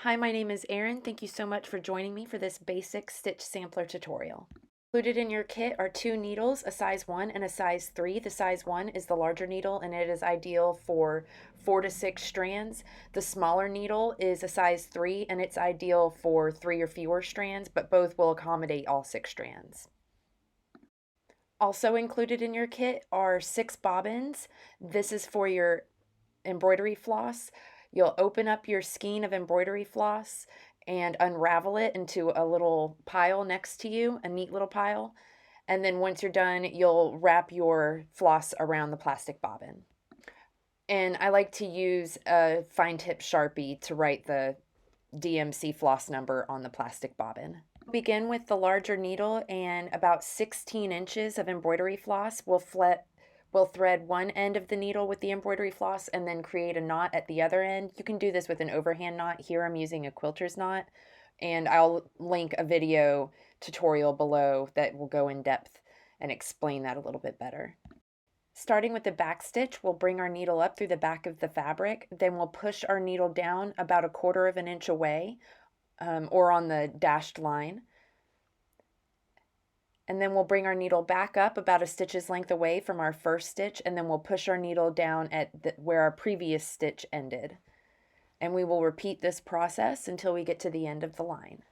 Hi, my name is Erin. Thank you so much for joining me for this basic stitch sampler tutorial. Included in your kit are two needles, a size 1 and a size 3. The size 1 is the larger needle and it is ideal for 4 to 6 strands. The smaller needle is a size 3 and it's ideal for 3 or fewer strands, but both will accommodate all 6 strands. Also included in your kit are 6 bobbins. This is for your embroidery floss. You'll open up your skein of embroidery floss and unravel it into a little pile next to you, a neat little pile. And then once you're done, you'll wrap your floss around the plastic bobbin. And I like to use a fine tip Sharpie to write the DMC floss number on the plastic bobbin. Begin with the larger needle and about 16 inches of embroidery floss. We'll thread one end of the needle with the embroidery floss and then create a knot at the other end. You can do this with an overhand knot. Here I'm using a quilter's knot, and I'll link a video tutorial below that will go in depth and explain that a little bit better. Starting with the back stitch, we'll bring our needle up through the back of the fabric, then we'll push our needle down about 1/4 of an inch away, or on the dashed line. And then we'll bring our needle back up about a stitch's length away from our first stitch, and then we'll push our needle down at where our previous stitch ended. And we will repeat this process until we get to the end of the line.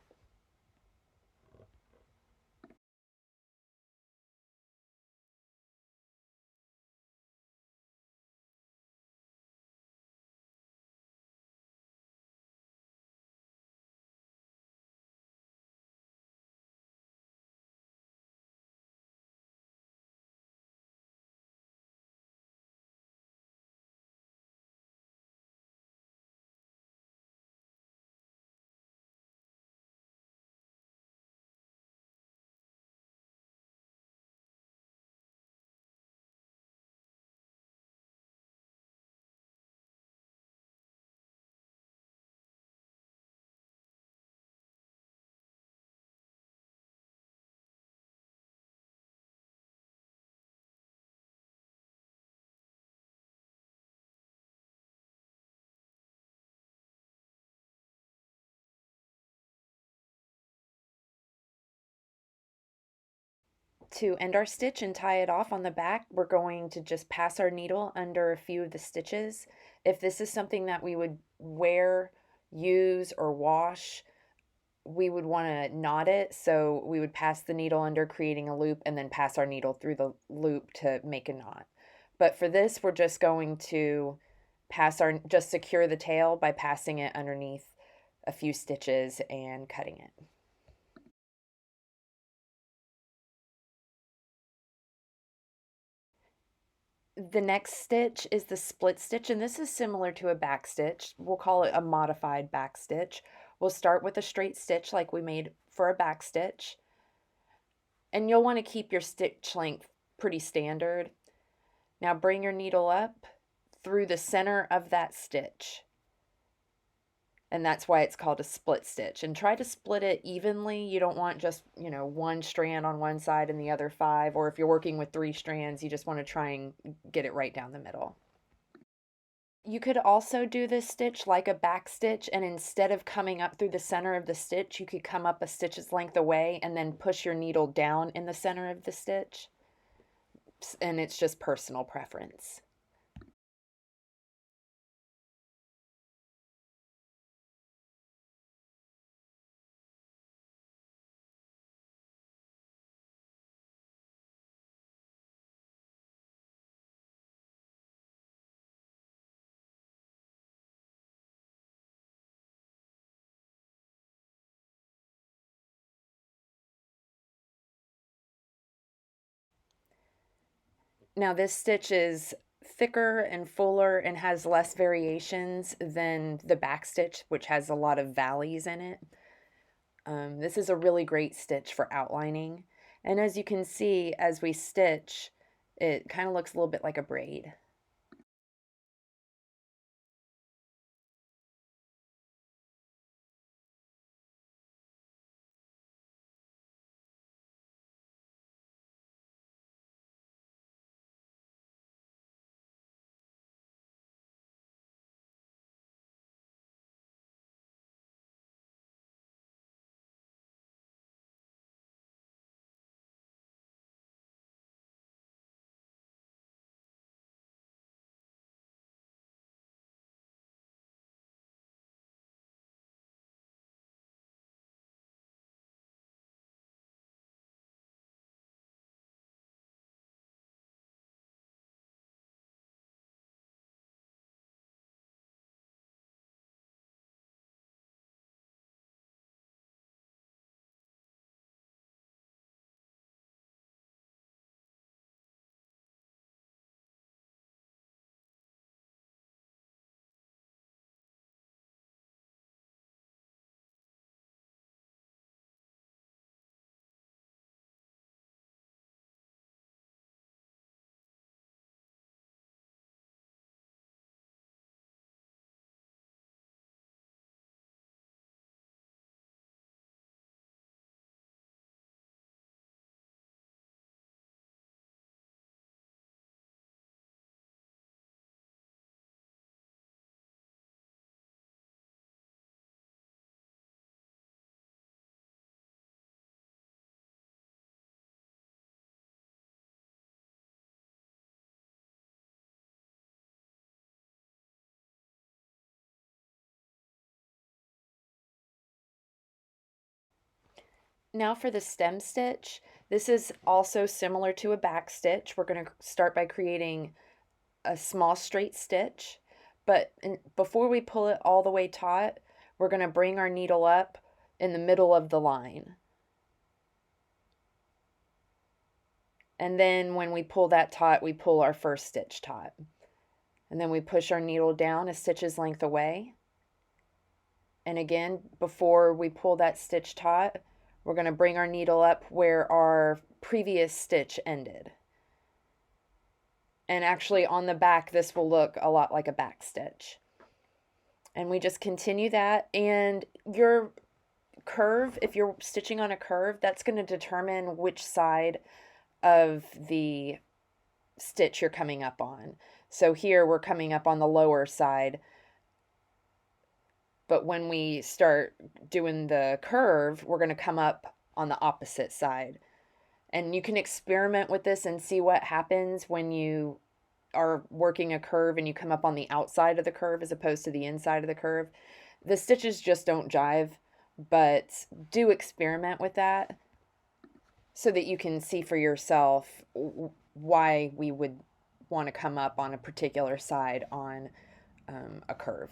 To end our stitch and tie it off on the back, we're going to just pass our needle under a few of the stitches. If this is something that we would wear, use, or wash, we would want to knot it, so we would pass the needle under, creating a loop, and then pass our needle through the loop to make a knot. But for this, we're just going to just secure the tail by passing it underneath a few stitches and cutting it. The next stitch is the split stitch, and this is similar to a back stitch. We'll call it a modified back stitch. We'll start with a straight stitch like we made for a back stitch, and you'll want to keep your stitch length pretty standard. Now bring your needle up through the center of that stitch, and that's why it's called a split stitch. And try to split it evenly. You don't want just, one strand on one side and the other 5, or if you're working with 3 strands, you just want to try and get it right down the middle. You could also do this stitch like a back stitch, and instead of coming up through the center of the stitch, you could come up a stitch's length away and then push your needle down in the center of the stitch. And it's just personal preference. Now this stitch is thicker and fuller and has less variations than the back stitch, which has a lot of valleys in it. This is a really great stitch for outlining. And as you can see, as we stitch, it kind of looks a little bit like a braid. Now for the stem stitch, this is also similar to a back stitch. We're going to start by creating a small straight stitch, but before we pull it all the way taut, we're going to bring our needle up in the middle of the line. And then when we pull that taut, we pull our first stitch taut. And then we push our needle down a stitch's length away. And again, before we pull that stitch taut, we're going to bring our needle up where our previous stitch ended. And actually on the back, this will look a lot like a back stitch. And we just continue that. And your curve, if you're stitching on a curve, that's going to determine which side of the stitch you're coming up on. So here we're coming up on the lower side, but when we start doing the curve, we're going to come up on the opposite side. And you can experiment with this and see what happens when you are working a curve and you come up on the outside of the curve as opposed to the inside of the curve. The stitches just don't jive, but do experiment with that so that you can see for yourself why we would want to come up on a particular side on a curve.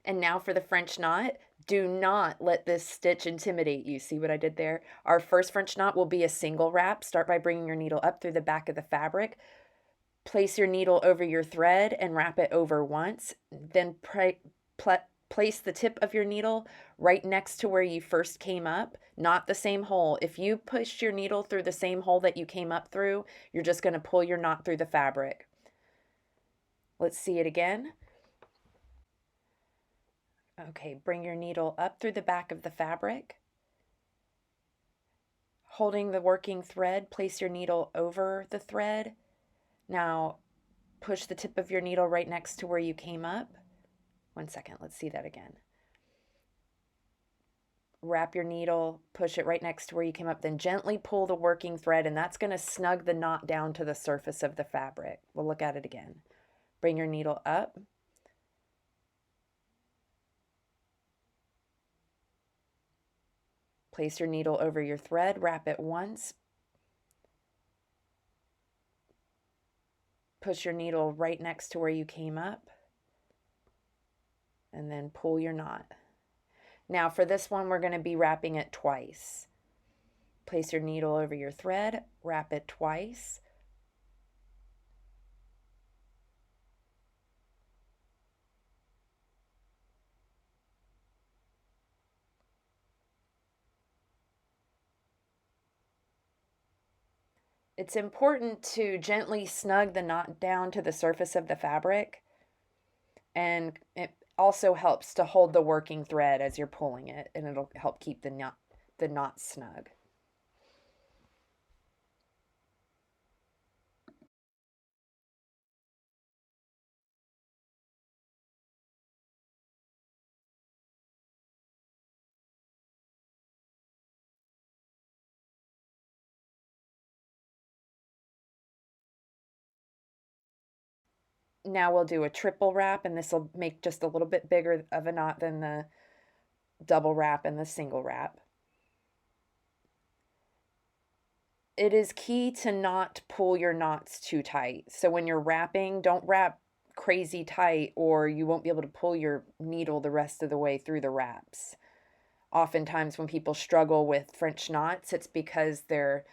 And now for the French knot. Do not let this stitch intimidate you. See what I did there? Our first French knot will be a single wrap. Start by bringing your needle up through the back of the fabric. Place your needle over your thread and wrap it over once. Then place the tip of your needle right next to where you first came up, not the same hole. If you push your needle through the same hole that you came up through, you're just going to pull your knot through the fabric. Let's see it again. Okay, bring your needle up through the back of the fabric. Holding the working thread, place your needle over the thread. Now push the tip of your needle right next to where you came up. 1 second, let's see that again. Wrap your needle, push it right next to where you came up, then gently pull the working thread, and that's going to snug the knot down to the surface of the fabric. We'll look at it again. Bring your needle up. Place your needle over your thread, wrap it once. Push your needle right next to where you came up, and then pull your knot. Now for this one, we're going to be wrapping it twice. Place your needle over your thread, wrap it twice. It's important to gently snug the knot down to the surface of the fabric, and it also helps to hold the working thread as you're pulling it, and it'll help keep the knot snug. Now we'll do a triple wrap, and this will make just a little bit bigger of a knot than the double wrap and the single wrap. It is key to not pull your knots too tight. So when you're wrapping, don't wrap crazy tight or you won't be able to pull your needle the rest of the way through the wraps. Oftentimes when people struggle with French knots, it's because their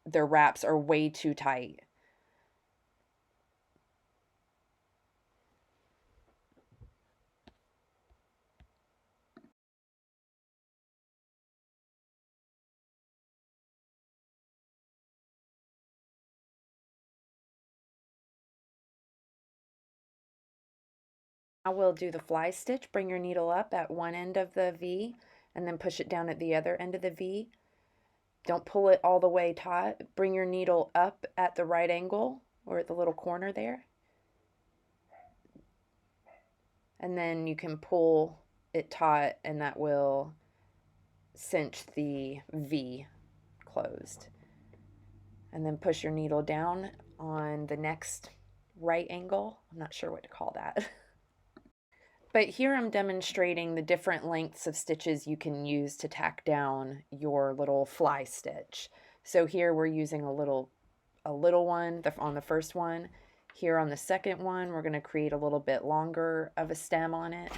wraps are way too tight. Now we'll do the fly stitch. Bring your needle up at one end of the V and then push it down at the other end of the V. Don't pull it all the way taut. Bring your needle up at the right angle or at the little corner there. And then you can pull it taut and that will cinch the V closed. And then push your needle down on the next right angle. I'm not sure what to call that. But here I'm demonstrating the different lengths of stitches you can use to tack down your little fly stitch. So here we're using a little one on the first one. Here on the second one, we're going to create a little bit longer of a stem on it.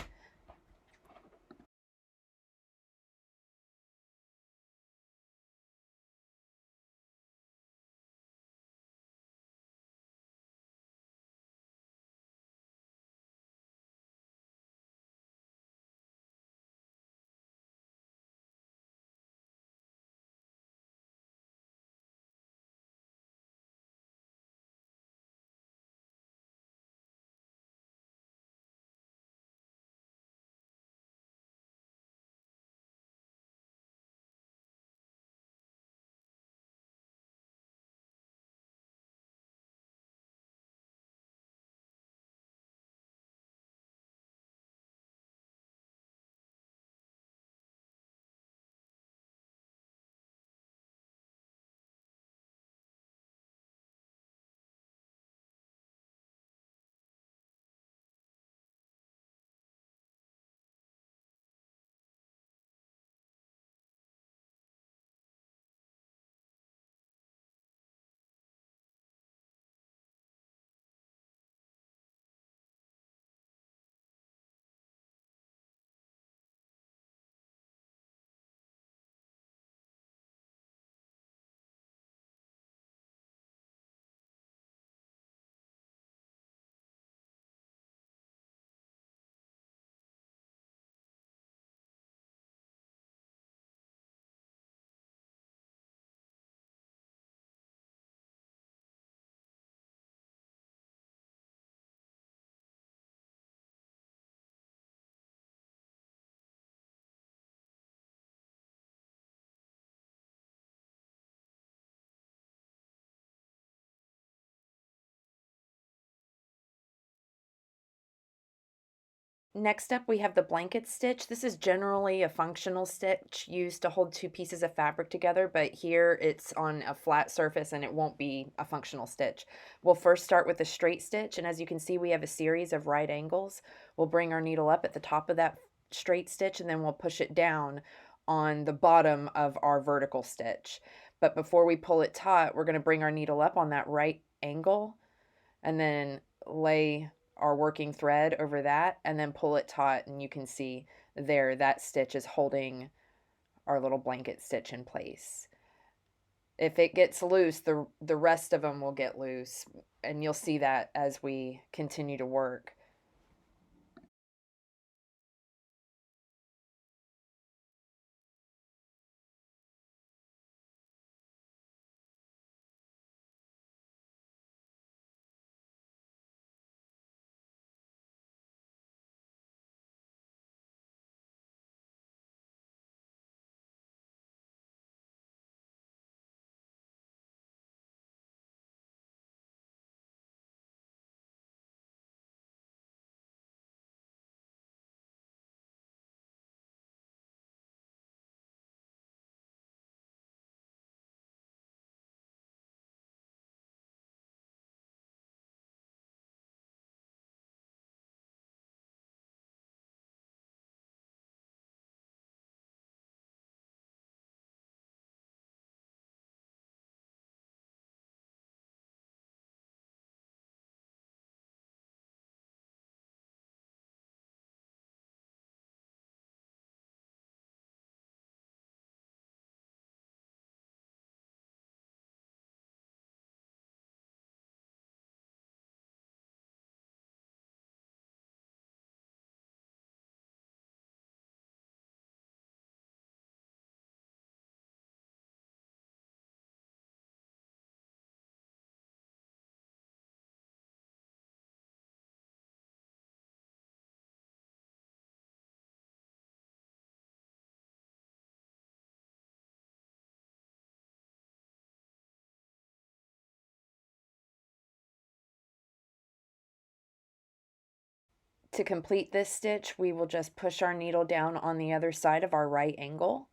Next up, we have the blanket stitch. This is generally a functional stitch used to hold two pieces of fabric together, but here it's on a flat surface and it won't be a functional stitch. We'll first start with a straight stitch, and as you can see, we have a series of right angles. We'll bring our needle up at the top of that straight stitch, and then we'll push it down on the bottom of our vertical stitch. But before we pull it taut, we're going to bring our needle up on that right angle and then lay our working thread over that and then pull it taut, and you can see there that stitch is holding our little blanket stitch in place. If it gets loose, the rest of them will get loose, and you'll see that as we continue to work. To complete this stitch, we will just push our needle down on the other side of our right angle,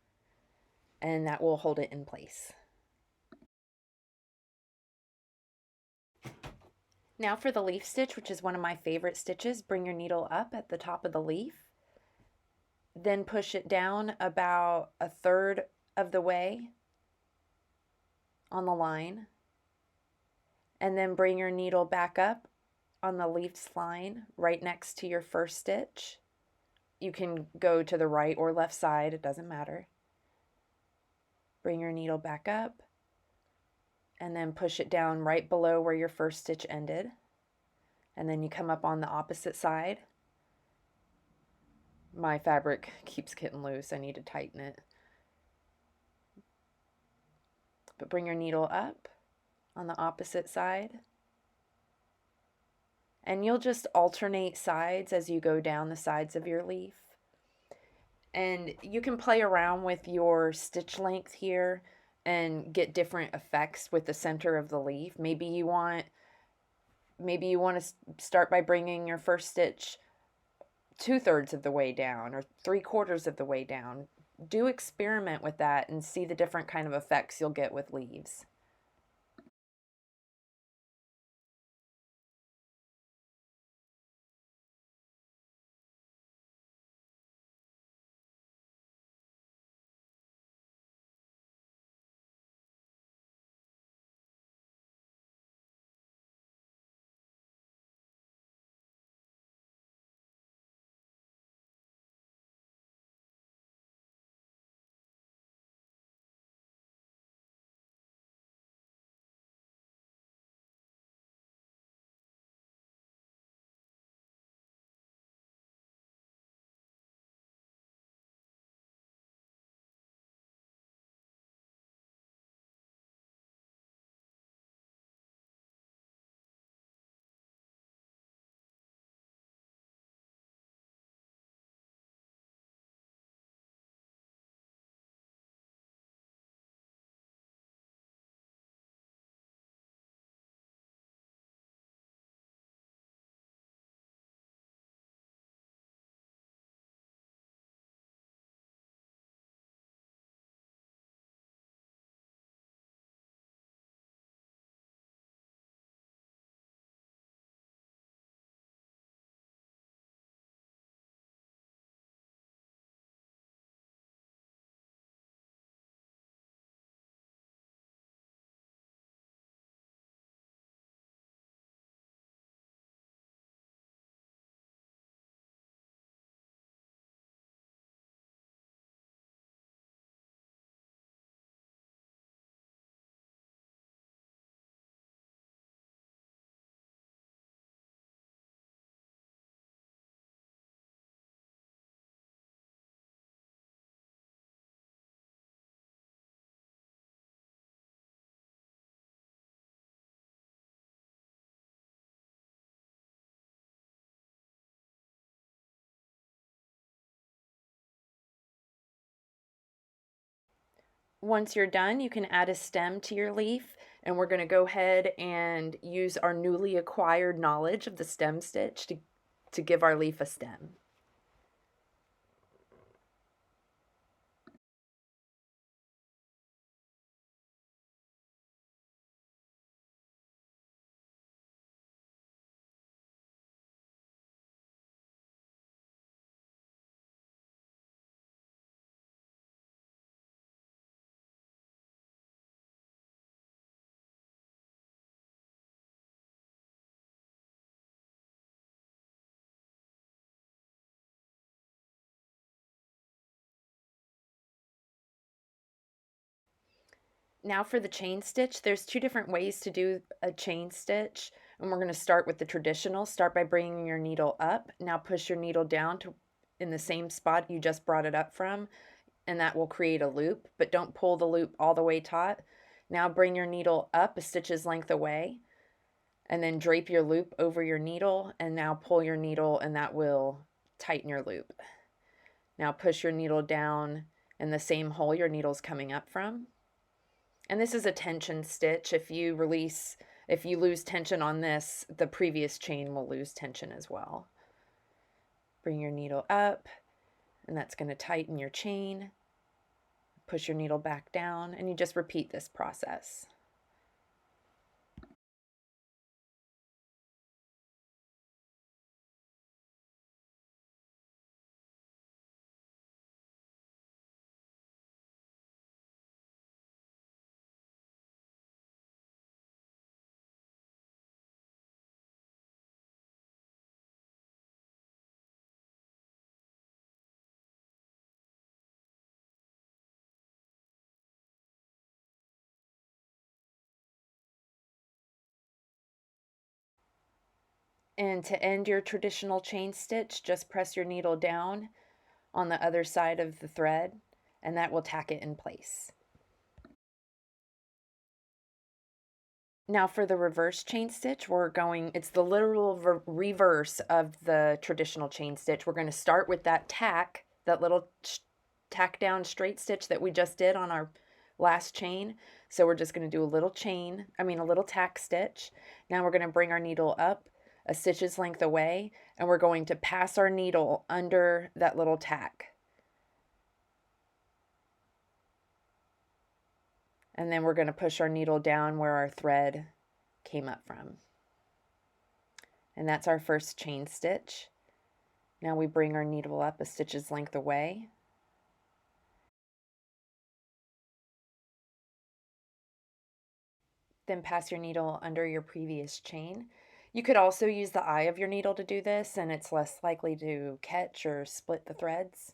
and that will hold it in place. Now for the leaf stitch, which is one of my favorite stitches, bring your needle up at the top of the leaf, then push it down about a third of the way on the line, and then bring your needle back up on the leaf's line right next to your first stitch. You can go to the right or left side, it doesn't matter. Bring your needle back up and then push it down right below where your first stitch ended. And then you come up on the opposite side. My fabric keeps getting loose, I need to tighten it. But bring your needle up on the opposite side. And you'll just alternate sides as you go down the sides of your leaf. And you can play around with your stitch length here and get different effects with the center of the leaf. Maybe you want to start by bringing your first stitch 2/3 of the way down or 3/4 of the way down. Do experiment with that and see the different kind of effects you'll get with leaves. Once you're done, you can add a stem to your leaf, and we're going to go ahead and use our newly acquired knowledge of the stem stitch to give our leaf a stem. Now for the chain stitch, there's two different ways to do a chain stitch, and we're going to start with the traditional. Start by bringing your needle up. Now push your needle down to in the same spot you just brought it up from, and that will create a loop, but don't pull the loop all the way taut. Now bring your needle up a stitch's length away, and then drape your loop over your needle, and now pull your needle, and that will tighten your loop. Now push your needle down in the same hole your needle's coming up from. And this is a tension stitch. If you lose tension on this, the previous chain will lose tension as well. Bring your needle up, and that's going to tighten your chain. Push your needle back down, and you just repeat this process. And to end your traditional chain stitch, just press your needle down on the other side of the thread, and that will tack it in place. Now for the reverse chain stitch, it's the literal reverse of the traditional chain stitch. We're going to start with that tack, that little tack down straight stitch that we just did on our last chain. So we're just going to do a little tack stitch. Now we're going to bring our needle up a stitch's length away, and we're going to pass our needle under that little tack. And then we're going to push our needle down where our thread came up from. And that's our first chain stitch. Now we bring our needle up a stitch's length away. Then pass your needle under your previous chain. You could also use the eye of your needle to do this, and it's less likely to catch or split the threads.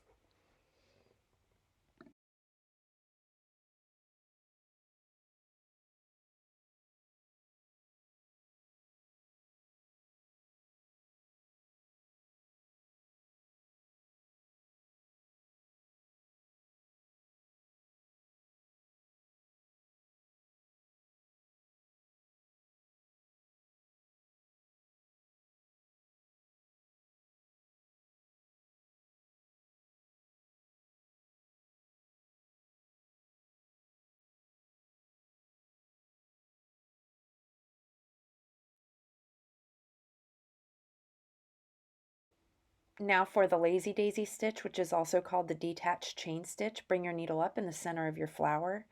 Now for the lazy daisy stitch, which is also called the detached chain stitch, bring your needle up in the center of your flower,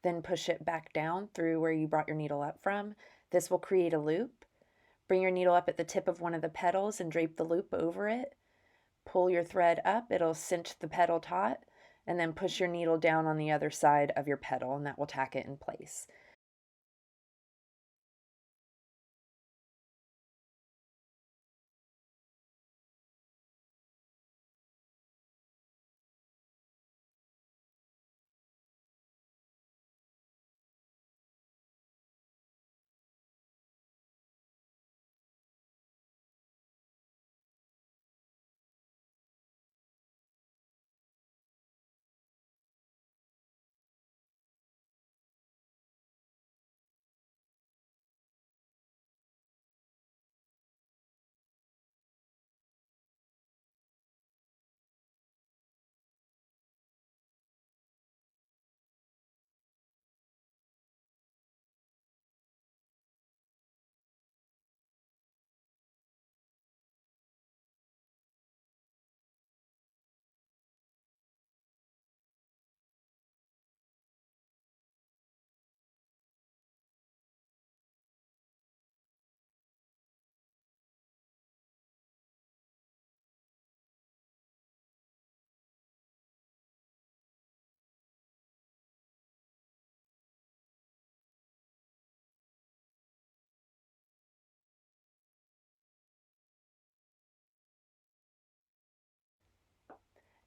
then push it back down through where you brought your needle up from. This will create a loop. Bring your needle up at the tip of one of the petals and drape the loop over it. Pull your thread up, it'll cinch the petal taut, and then push your needle down on the other side of your petal, and that will tack it in place.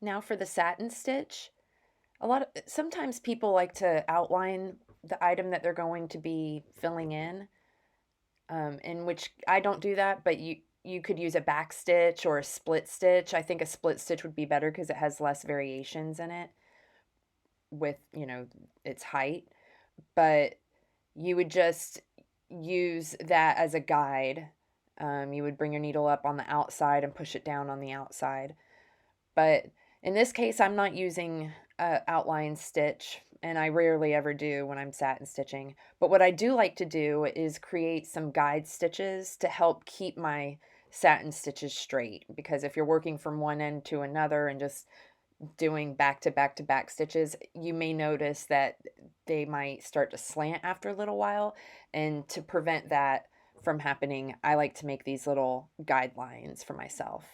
Now for the satin stitch. Sometimes people like to outline the item that they're going to be filling in which I don't do that, but you could use a back stitch or a split stitch. I think a split stitch would be better because it has less variations in it with, its height. But you would just use that as a guide. You would bring your needle up on the outside and push it down on the outside. But in this case, I'm not using a outline stitch, and I rarely ever do when I'm satin stitching. But what I do like to do is create some guide stitches to help keep my satin stitches straight, because if you're working from one end to another and just doing back to back to back stitches, you may notice that they might start to slant after a little while. And to prevent that from happening, I like to make these little guidelines for myself.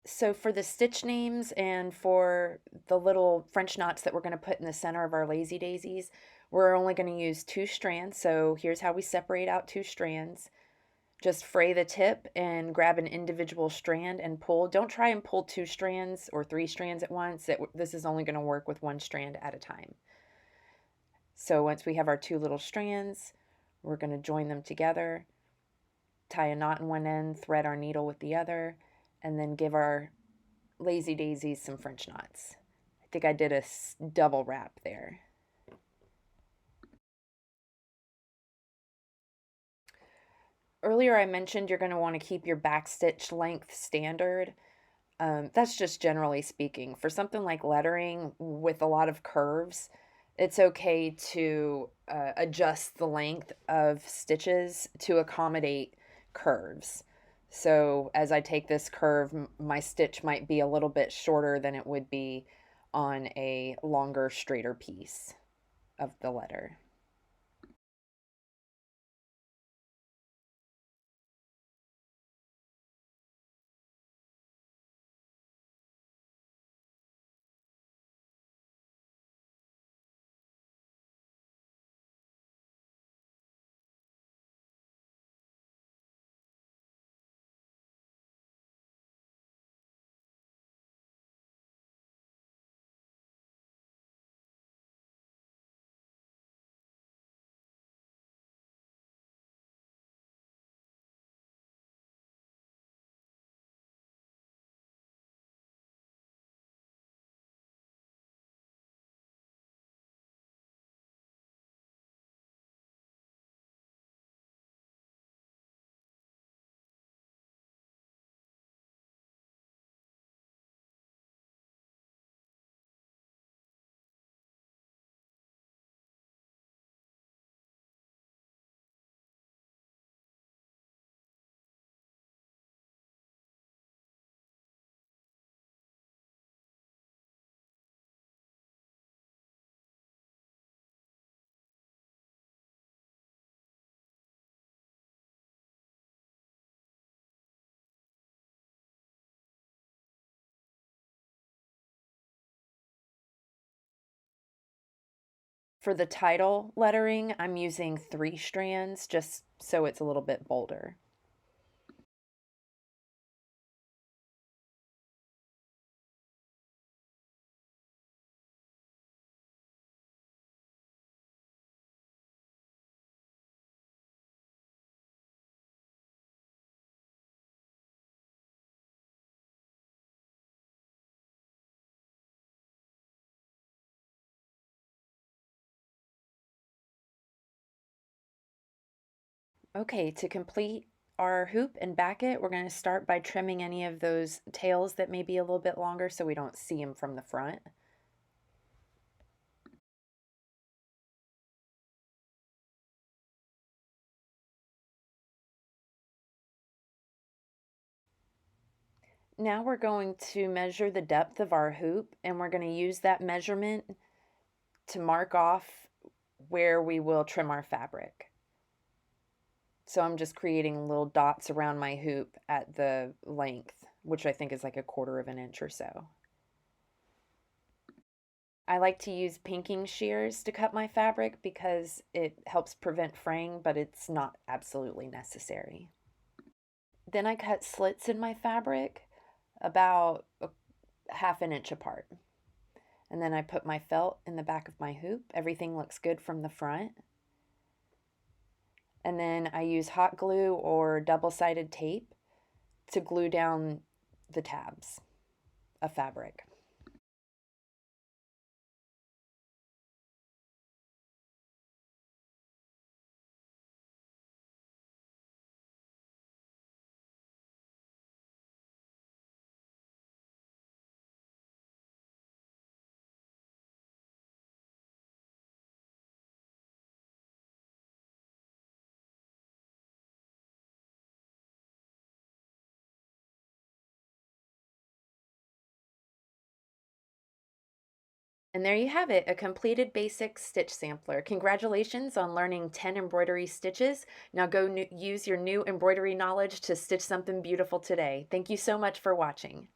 So for the stitch names and for the little French knots that we're going to put in the center of our lazy daisies, we're only going to use two strands. So here's how we separate out two strands. Just fray the tip and grab an individual strand and pull. Don't try and pull 2 strands or 3 strands at once. This is only going to work with 1 strand at a time. So once we have our 2 little strands, we're going to join them together, tie a knot in one end, thread our needle with the other, and then give our lazy daisies some French knots. I think I did a double wrap there. Earlier I mentioned you're going to want to keep your backstitch length standard. That's just generally speaking. For something like lettering with a lot of curves, it's okay to adjust the length of stitches to accommodate curves. So as I take this curve, my stitch might be a little bit shorter than it would be on a longer, straighter piece of the letter. For the title lettering, I'm using 3 strands just so it's a little bit bolder. Okay, to complete our hoop and back it, we're going to start by trimming any of those tails that may be a little bit longer so we don't see them from the front. Now we're going to measure the depth of our hoop, and we're going to use that measurement to mark off where we will trim our fabric. So I'm just creating little dots around my hoop at the length, which I think is like 1/4 of an inch or so. I like to use pinking shears to cut my fabric because it helps prevent fraying, but it's not absolutely necessary. Then I cut slits in my fabric about 1/2 an inch apart. And then I put my felt in the back of my hoop. Everything looks good from the front. And then I use hot glue or double-sided tape to glue down the tabs of fabric. And there you have it, a completed basic stitch sampler. Congratulations on learning 10 embroidery stitches. Now go use your new embroidery knowledge to stitch something beautiful today. Thank you so much for watching.